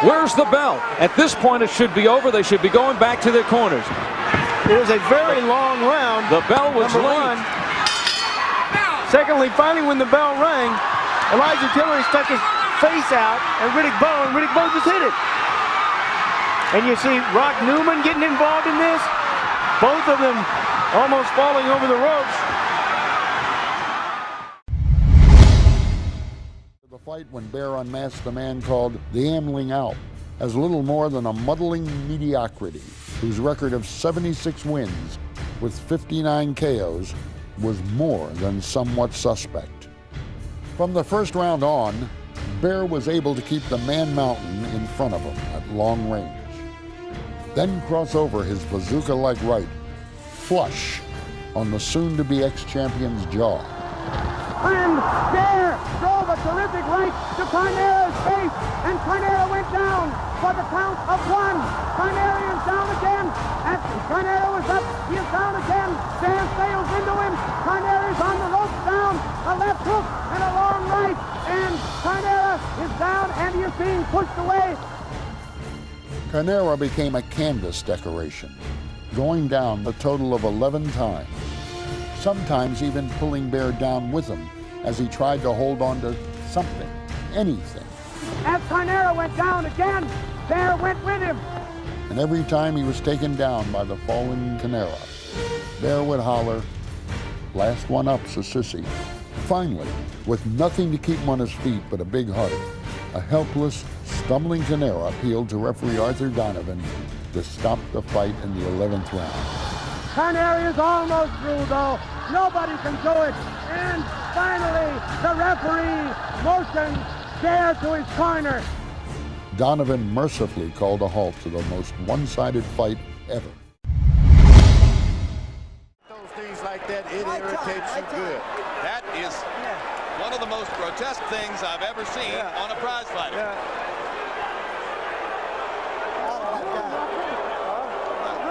Where's the bell? At this point, it should be over. They should be going back to their corners. It was a very long round. The bell was number late. one. Secondly, finally, when the bell rang, Elijah Tillery stuck his face out, and Riddick Bowe just hit it. And you see Rock Newman getting involved in this. Both of them almost falling over the ropes. The fight when Bear unmasked the man called the Ambling Out as little more than a muddling mediocrity whose record of 76 wins with 59 KOs was more than somewhat suspect. From the first round on, Bear was able to keep the Man Mountain in front of him at long range. Then cross over his bazooka-like right, flush on the soon-to-be ex-champion's jaw. And Bear drove a terrific right to Carnera's face, and Carnera went down for the count of one. Carnera is down again, and Carnera was up, he is down again. Bear sails into him, Carnera is on the ropes down, a left hook and a long right, and Carnera is down and he is being pushed away. Carnera became a canvas decoration, going down a total of 11 times, sometimes even pulling Bear down with him as he tried to hold on to something, anything. As Carnera went down again, Bear went with him. And every time he was taken down by the fallen Carnera, Bear would holler, "Last one up's a sissy." Finally, with nothing to keep him on his feet but a big heart, a helpless, stumbling Carnera appealed to referee Arthur Donovan to stop the fight in the 11th round. Carnera is almost through, though. Nobody can do it. And finally, the referee motions Bear to his corner. Donovan mercifully called a halt to the most one-sided fight ever. Those things like that, it irritates you good. That is one of the most grotesque things I've ever seen on a prize fighter.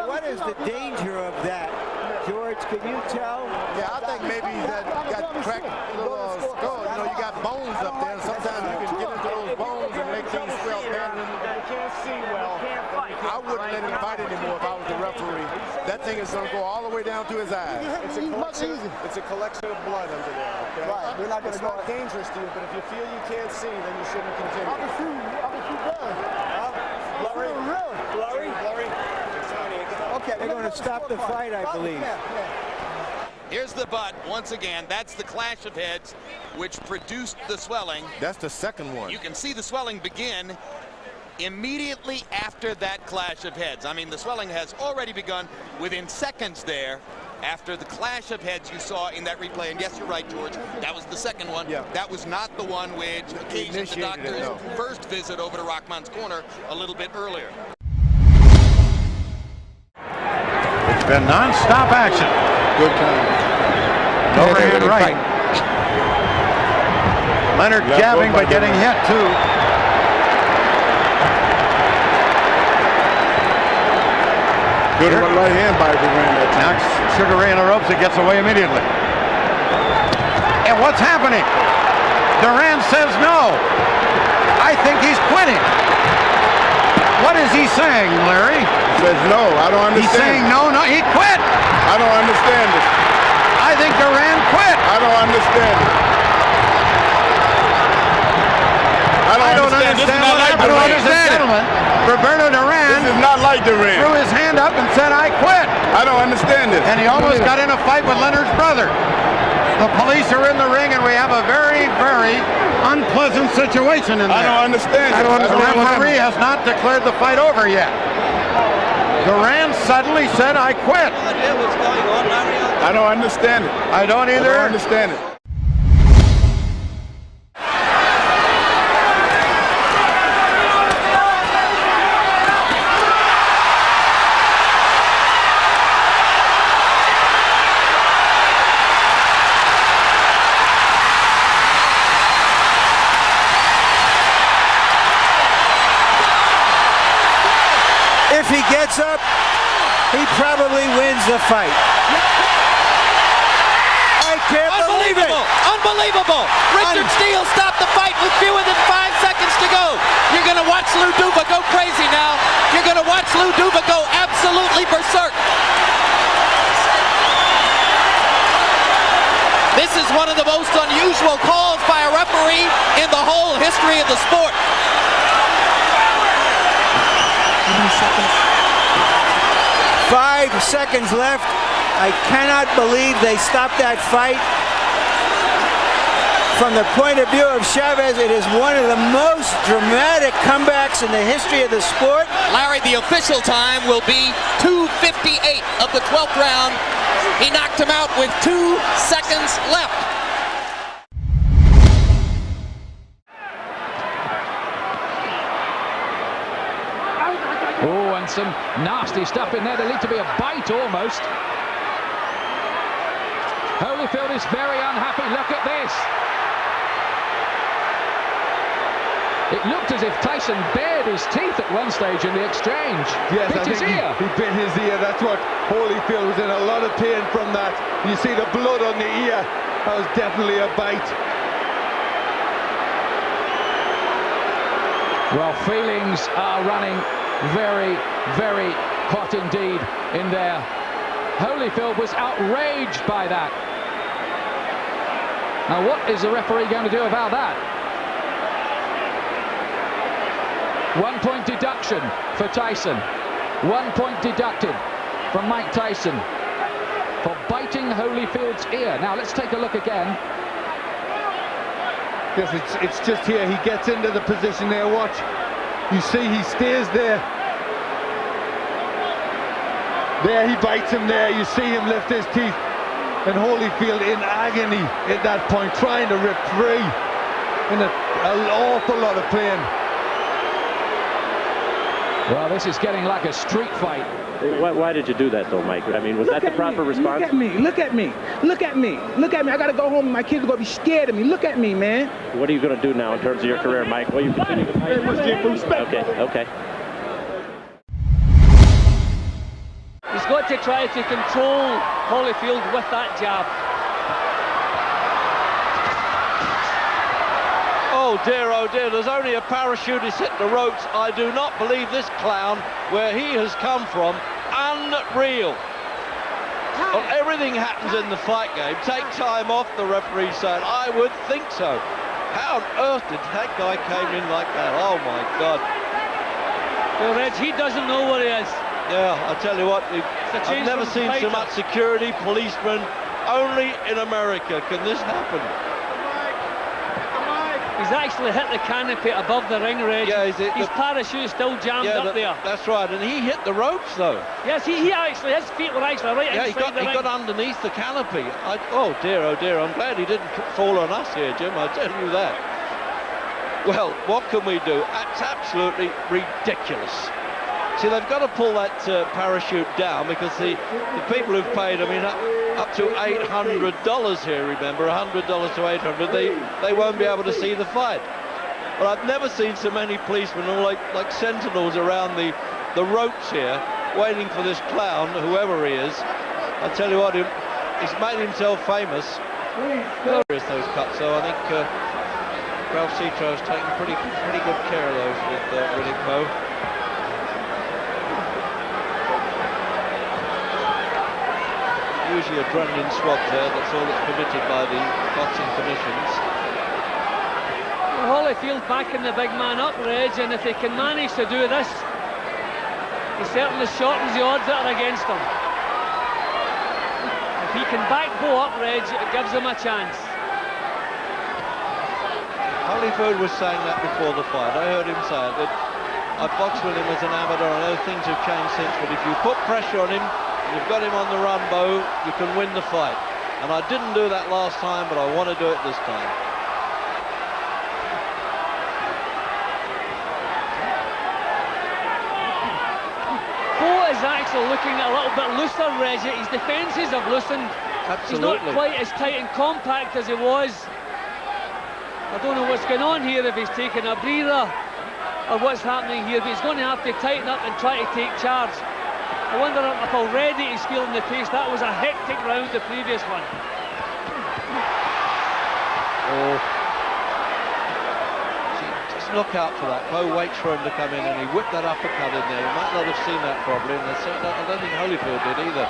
What is the danger of that, George? Can you tell? Yeah, I think maybe that got cracked little skull. You know, you got bones up there, and sometimes you can get into those bones and make things feel bad. You can't see well. I wouldn't let him fight anymore if I was the referee. That thing is going to go all the way down to his eyes. It's a collection of blood under there. Okay? Right. We're not going to go dangerous to you, but if you feel you can't see, then you shouldn't continue. I'll be through blood. Blurry. Okay, they're going to stop the fight, I believe. Here's the butt. Once again, that's the clash of heads which produced the swelling. That's the second one. You can see the swelling begin immediately after that clash of heads. I mean, the swelling has already begun within seconds there after the clash of heads you saw in that replay. And yes, you're right, George. That was the second one. Yeah. That was not the one which occasioned the doctor's first visit over to Rockman's corner a little bit earlier. It's been non-stop action. Good time. Overhand right. Leonard jabbing but getting hit too. Good right hand by Duran. Knocks Sugar Ray in the ropes. It gets away immediately. And what's happening? Duran says no. I think he's quitting. What is he saying, Larry? He says no. I don't understand. He's saying no. He quit. I don't understand it. I think Duran quit. I don't understand it. I don't understand it. Roberto Duran This is not like Duran. Threw his hand up and said, "I quit." I don't understand it. And he almost got in a fight with Leonard's brother. The police are in the ring, and we have a very, very unpleasant situation in there. I don't understand it. The referee has not declared the fight over yet. Duran suddenly said, "I quit." I don't understand it. I don't either. I don't understand it. If he gets up, he probably wins the fight. I can't believe it. Unbelievable! Richard Steele stopped the fight with fewer than 5 seconds to go. You're going to watch Lou Duva unusual calls by a referee in the whole history of the sport. How many seconds? 5 seconds left. I cannot believe they stopped that fight. From the point of view of Chavez, it is one of the most dramatic comebacks in the history of the sport. Larry, the official time will be 2:58 of the 12th round. He knocked him out with 2 seconds left. Oh, and some nasty stuff in there. There needs to be a bite almost. Holyfield is very unhappy. Look at this. It looked as if Tyson bared his teeth at one stage in the exchange. Yes, bit I his think ear. He bit his ear. That's what Holyfield was in a lot of pain from that. You see the blood on the ear. That was definitely a bite. Well, feelings are running very, very hot indeed in there. Holyfield was outraged by that. Now, what is the referee going to do about that? 1 point deduction for Tyson. 1 point deducted from Mike Tyson for biting Holyfield's ear. Now let's take a look again. Yes, it's just here. He gets into the position there. Watch. You see he stays there. There he bites him there. You see him lift his teeth. And Holyfield in agony at that point, trying to rip free. In an awful lot of pain. Well, this is getting like a street fight. Why did you do that, though, Mike? I mean, was that the proper response? Look at me, look at me, look at me, look at me. I got to go home and my kids are going to be scared of me. Look at me, man. What are you going to do now in terms of your career, Mike? Will you continue to fight? Okay, okay. He's got to try to control Holyfield with that jab. Oh dear, there's only a parachutist hit the ropes. I do not believe this clown, where he has come from, unreal. Well, everything happens in the fight game. Take time off, the referee said. I would think so. How on earth did that guy came in like that? Oh my God. Well, Reg, he doesn't know where he is. Yeah, I tell you what, I've never seen so much security, policemen, only in America can this happen. He's actually hit the canopy above the ring, Reg. Yeah, his parachute is still jammed up there. That's right, and he hit the ropes though. Yes, he actually, his feet were actually right inside the ring. He got underneath the canopy. Oh dear, I'm glad he didn't fall on us here, Jim, I tell you that. Well, what can we do? It's absolutely ridiculous. See, they've got to pull that parachute down because the people who've paid, I mean, up to $800 here, remember, $100 to $800, they won't be able to see the fight. Well, I've never seen so many policemen, all like sentinels around the ropes here, waiting for this clown, whoever he is. I tell you what, he's made himself famous. Glorious, those cuts, so I think Ralph Citro's taken pretty good care of those with Riddick Bowe. Usually adrenaline swab there, that's all that's permitted by the boxing commissions. Well, Holyfield backing the big man up, Reg, and if he can manage to do this, he certainly shortens the odds that are against him. If he can back Bowe up, Reg, it gives him a chance. Holyfield was saying that before the fight. I heard him say it, that I boxed with him as an amateur. I know things have changed since, but if you put pressure on him, you've got him on the run, Bowe, you can win the fight. And I didn't do that last time, but I want to do it this time. Bowe is actually looking a little bit looser, Reg. His defences have loosened. Absolutely. He's not quite as tight and compact as he was. I don't know what's going on here, if he's taking a breather or what's happening here, but he's going to have to tighten up and try to take charge. I wonder if already he's feeling the pace. That was a hectic round, the previous one. Oh. See, just look out for that. Bowe waits for him to come in and he whipped that uppercut in there. You might not have seen that probably, and I don't think Holyfield did either.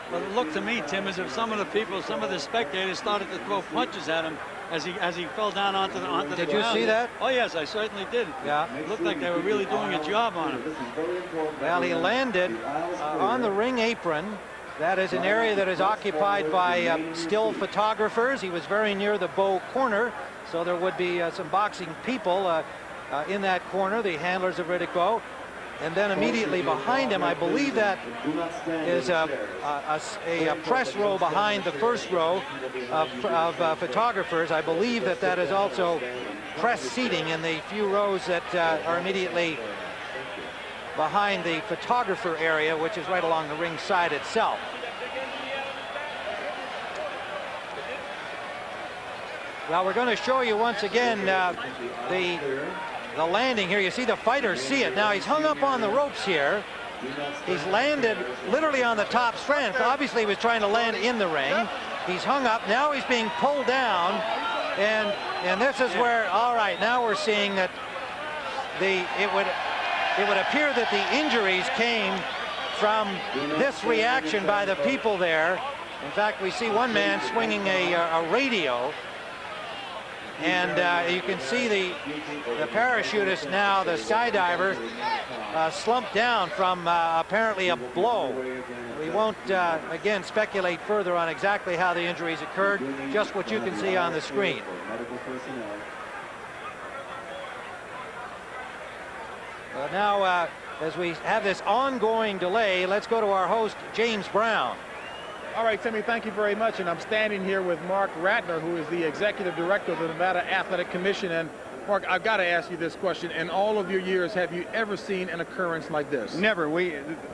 But looked to me, Tim, as if some of the people, some of the spectators started to throw punches at him as he fell down onto the ground. Did you see that? Oh, yes, I certainly did. Yeah. It looked like they were really doing a job on him. Well, he landed on the ring apron. That is an area that is occupied by still photographers. He was very near the bow corner, so there would be some boxing people in that corner, the handlers of Riddick Bowe. And then immediately behind him, I believe that is a press row behind the first row of photographers. I believe that that is also press seating in the few rows that are immediately behind the photographer area, which is right along the ring side itself. Well, we're going to show you once again the landing here. You see the fighters see it. Now he's hung up on the ropes here. He's landed literally on the top strand. Obviously he was trying to land in the ring. He's hung up. Now he's being pulled down. And this is where, all right, now we're seeing that it would appear that the injuries came from this reaction by the people there. In fact, we see one man swinging a radio. And you can see the parachutist now, the skydiver, slumped down from apparently a blow. We won't, again, speculate further on exactly how the injuries occurred, just what you can see on the screen. Now, as we have this ongoing delay, let's go to our host, James Brown. All right, Timmy, thank you very much. And I'm standing here with Mark Ratner, who is the executive director of the Nevada Athletic Commission. And Mark, I've got to ask you this question. In all of your years, have you ever seen an occurrence like this? Never.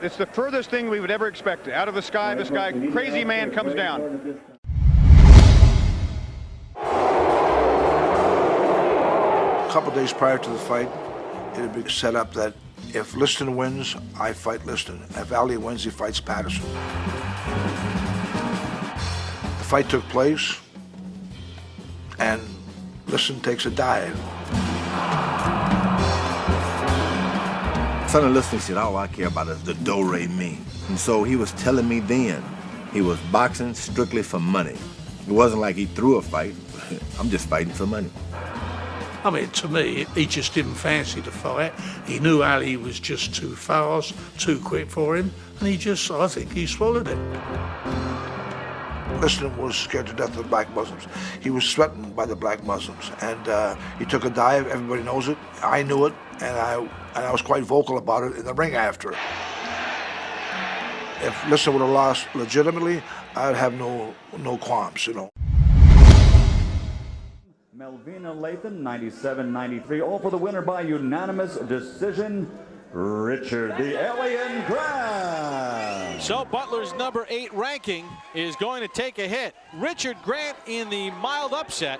It's the furthest thing we would ever expect. Out of the sky, this guy, crazy man, comes down. A couple days prior to the fight, it had been set up that if Liston wins, I fight Liston. If Ali wins, he fights Patterson. The fight took place, and Liston takes a dive. Son of Liston said, all I care about is the do-re-mi. And so he was telling me then he was boxing strictly for money. It wasn't like he threw a fight. I'm just fighting for money. I mean, to me, he just didn't fancy the fight. He knew Ali was just too fast, too quick for him, and I think he swallowed it. Liston was scared to death of the black Muslims. He was threatened by the black Muslims, and he took a dive. Everybody knows it. I knew it, and I was quite vocal about it in the ring after. If Liston would have lost legitimately, I'd have no qualms, you know. Melvina Lathan, 97-93, all for the winner by unanimous decision, Richard the Alien Grant. So Butler's number 8 ranking is going to take a hit. Richard Grant in the mild upset,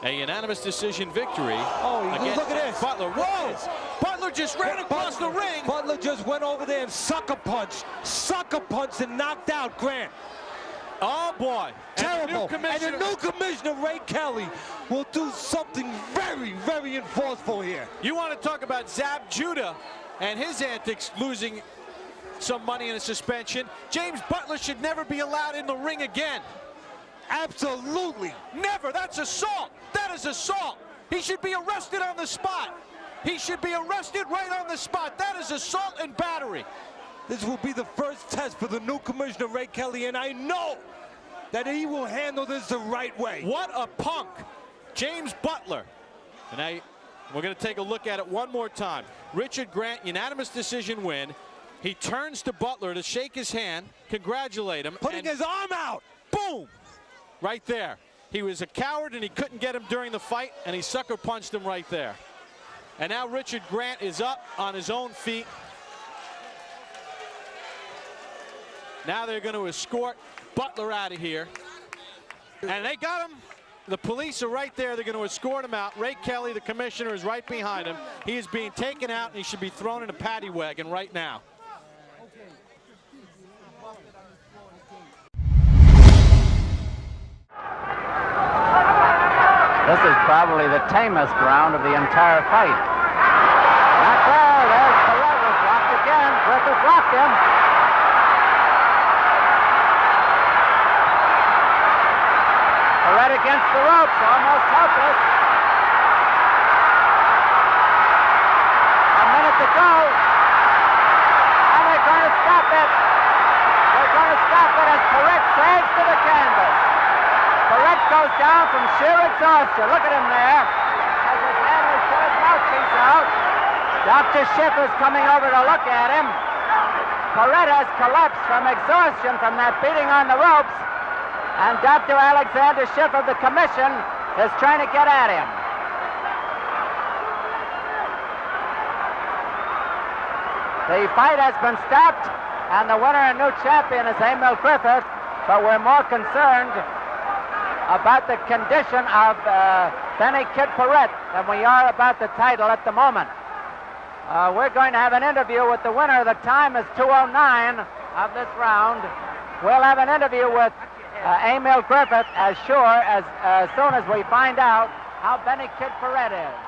a unanimous decision victory. Oh, against look at this. Butler. Whoa! Butler just ran across the ring. Butler just went over there and sucker punched and knocked out Grant. Oh boy. Terrible. And the new commissioner, Ray Kelly, will do something very, very enforceful here. You want to talk about Zab Judah and his antics, losing some money in a suspension. James Butler should never be allowed in the ring again. Absolutely. Never. That's assault. That is assault. He should be arrested on the spot. He should be arrested right on the spot. That is assault and battery. This will be the first test for the new commissioner, Ray Kelly, and I know that he will handle this the right way. What a punk. James Butler. And we're going to take a look at it one more time. Richard Grant, unanimous decision win. He turns to Butler to shake his hand, congratulate him. Putting his arm out. Boom! Right there. He was a coward and he couldn't get him during the fight, and he sucker punched him right there. And now Richard Grant is up on his own feet. Now they're going to escort Butler out of here. And they got him. The police are right there. They're going to escort him out. Ray Kelly, the commissioner, is right behind him. He is being taken out, and he should be thrown in a paddy wagon right now. This is probably the tamest round of the entire fight. Not there. There's Carruthers blocked again. Griffith blocked him. against the ropes, almost helpless. A minute to go. And they're going to stop it. They're going to stop it as Perrette sags to the canvas. Perrette goes down from sheer exhaustion. Look at him there. As his handlers put his mouthpiece out. Dr. Schiff is coming over to look at him. Perrette has collapsed from exhaustion from that beating on the ropes. And Dr. Alexander Schiff of the Commission is trying to get at him. The fight has been stopped, and the winner and new champion is Emil Griffith, but we're more concerned about the condition of Benny Kid Perrette than we are about the title at the moment. We're going to have an interview with the winner. The time is 2:09 of this round. We'll have an interview with Emil Griffith as soon as we find out how Benny Kid Perrette is.